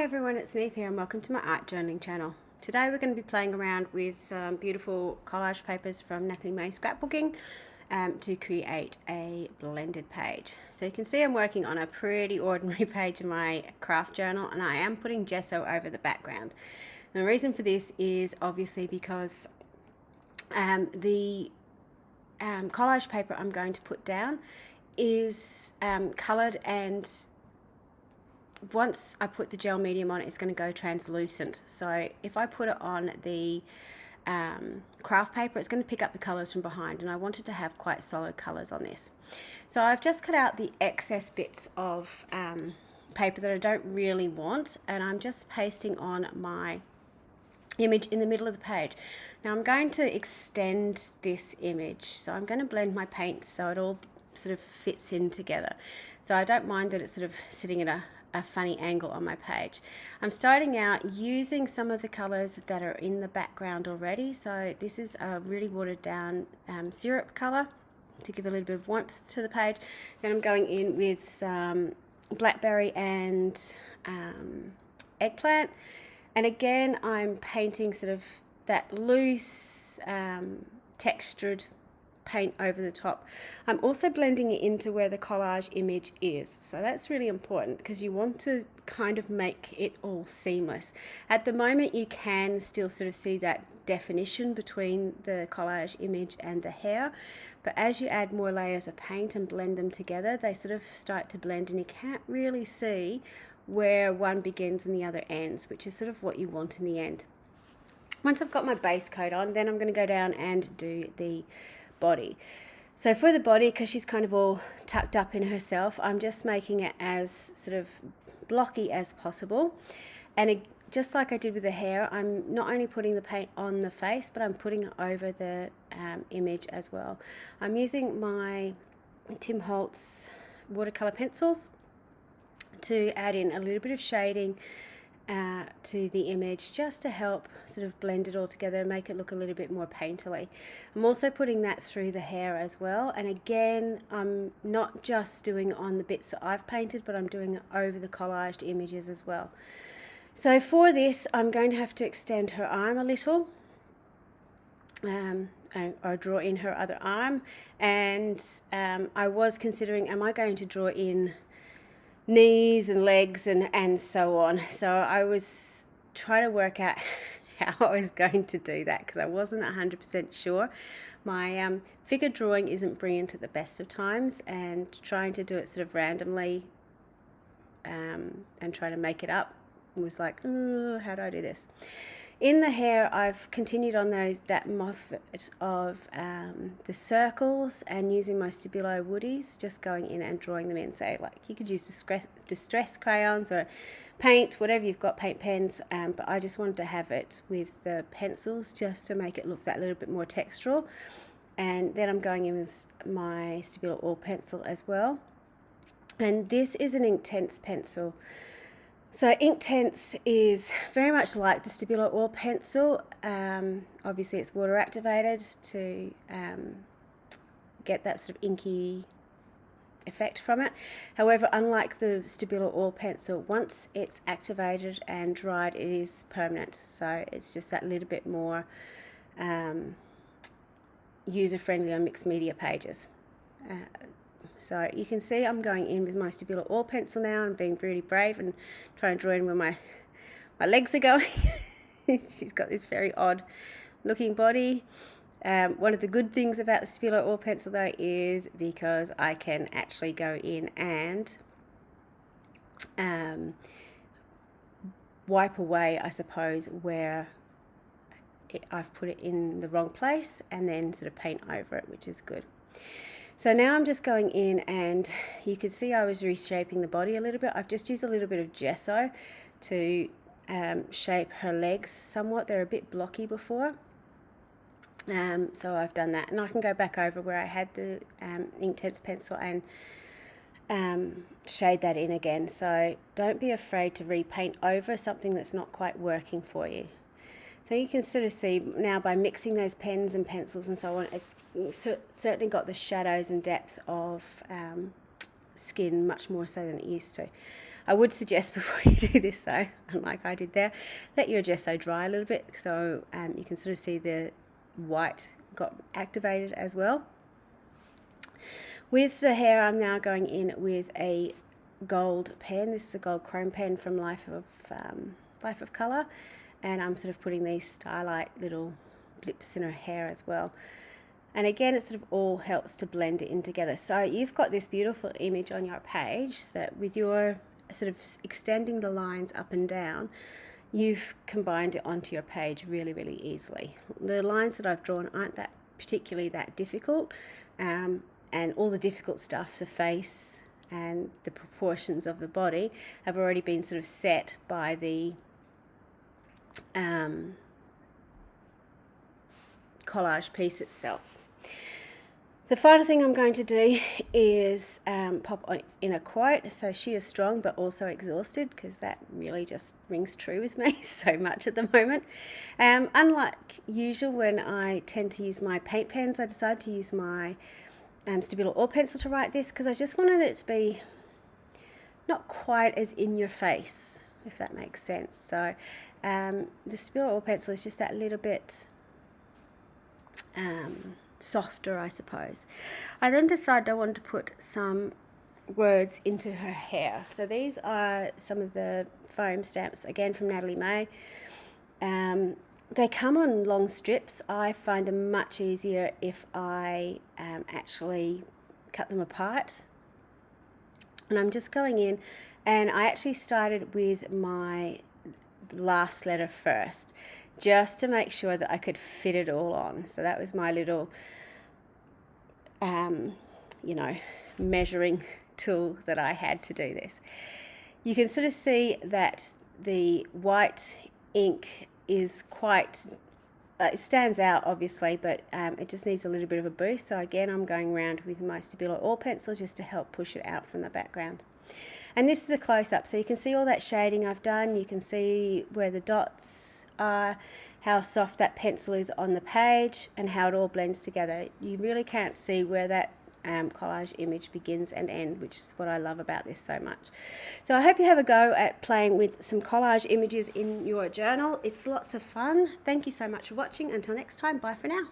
everyone, it's Niamh here and welcome to my art journaling channel. Today we're going to be playing around with some beautiful collage papers from Natalie May Scrapbooking to create a blended page. So you can see I'm working on a pretty ordinary page in my craft journal, and I am putting gesso over the background. And the reason for this is obviously because the collage paper I'm going to put down is coloured, and once I put the gel medium on, it's going to go translucent. So if I put it on the craft paper, it's going to pick up the colours from behind, and I wanted to have quite solid colours on this. So I've just cut out the excess bits of paper that I don't really want, and I'm just pasting on my image in the middle of the page. Now I'm going to extend this image, so I'm going to blend my paint so it all sort of fits in together. So I don't mind that it's sort of sitting at a funny angle on my page. I'm starting out using some of the colors that are in the background already. So this is a really watered down syrup color to give a little bit of warmth to the page. Then I'm going in with some blackberry and eggplant, and again I'm painting sort of that loose textured paint over the top. I'm also blending it into where the collage image is, so that's really important because you want to kind of make it all seamless. At the moment you can still sort of see that definition between the collage image and the hair, but as you add more layers of paint and blend them together, they sort of start to blend, and you can't really see where one begins and the other ends, which is sort of what you want in the end. Once I've got my base coat on, then I'm going to go down and do the body. So for the body, because she's kind of all tucked up in herself, I'm just making it as sort of blocky as possible, and just like I did with the hair, I'm not only putting the paint on the face, but I'm putting it over the image as well. I'm using my Tim Holtz watercolor pencils to add in a little bit of shading to the image, just to help sort of blend it all together and make it look a little bit more painterly. I'm also putting that through the hair as well, and again I'm not just doing on the bits that I've painted, but I'm doing it over the collaged images as well. So for this I'm going to have to extend her arm a little, or draw in her other arm, and I was considering, am I going to draw in knees and legs and so on. So I was trying to work out how I was going to do that because I wasn't 100% sure. My figure drawing isn't brilliant at the best of times, and trying to do it sort of randomly and trying to make it up was like, oh, how do I do this? In the hair, I've continued on that method of the circles and using my Stabilo woodies, just going in and drawing them in. So like you could use distress crayons or paint, whatever you've got, paint pens, but I just wanted to have it with the pencils just to make it look that little bit more textural. And then I'm going in with my Stabilo oil pencil as well. And this is an Inktense pencil. So Inktense is very much like the Stabilo oil pencil. Obviously it's water activated to get that sort of inky effect from it. However, unlike the Stabilo oil pencil, once it's activated and dried, it is permanent. So it's just that little bit more user-friendly on mixed media pages. So you can see I'm going in with my Stabilo oil pencil now and being really brave and trying to draw in where my legs are going. She's got this very odd looking body. One of the good things about the Stabilo oil pencil though is because I can actually go in and wipe away, I suppose, where I've put it in the wrong place, and then sort of paint over it, which is good. So now I'm just going in, and you can see I was reshaping the body a little bit. I've just used a little bit of gesso to shape her legs somewhat. They're a bit blocky before. So I've done that, and I can go back over where I had the Inktense pencil and shade that in again. So don't be afraid to repaint over something that's not quite working for you. So you can sort of see now by mixing those pens and pencils and so on, it's certainly got the shadows and depth of skin much more so than it used to. I would suggest before you do this though, unlike I did there, let your gesso dry a little bit so you can sort of see the white got activated as well. With the hair, I'm now going in with a gold pen. This is a gold chrome pen from Life of Colour, and I'm sort of putting these starlight little blips in her hair as well. And again, it sort of all helps to blend it in together. So you've got this beautiful image on your page that with your sort of extending the lines up and down, you've combined it onto your page really, really easily. The lines that I've drawn aren't that particularly that difficult, and all the difficult stuff, the face and the proportions of the body, have already been sort of set by the collage piece itself. The final thing I'm going to do is pop in a quote. So she is strong but also exhausted, because that really just rings true with me so much at the moment. Unlike usual when I tend to use my paint pens, I decided to use my Stabilo oil pencil to write this, because I just wanted it to be not quite as in your face, if that makes sense. So the Stabilo oil pencil is just that little bit softer, I suppose. I then decided I wanted to put some words into her hair. So these are some of the foam stamps, again from Natalie May. They come on long strips. I find them much easier if I actually cut them apart. And I'm just going in, and I actually started with my last letter first, just to make sure that I could fit it all on. So that was my little, measuring tool that I had to do this. You can sort of see that the white ink is quite, it stands out obviously, but it just needs a little bit of a boost. So again, I'm going around with my Stabilo oil pencil just to help push it out from the background. And this is a close-up, so you can see all that shading I've done. You can see where the dots are, how soft that pencil is on the page, and how it all blends together. You really can't see where that collage image begins and ends, which is what I love about this so much. So I hope you have a go at playing with some collage images in your journal. It's lots of fun. Thank you so much for watching. Until next time, bye for now.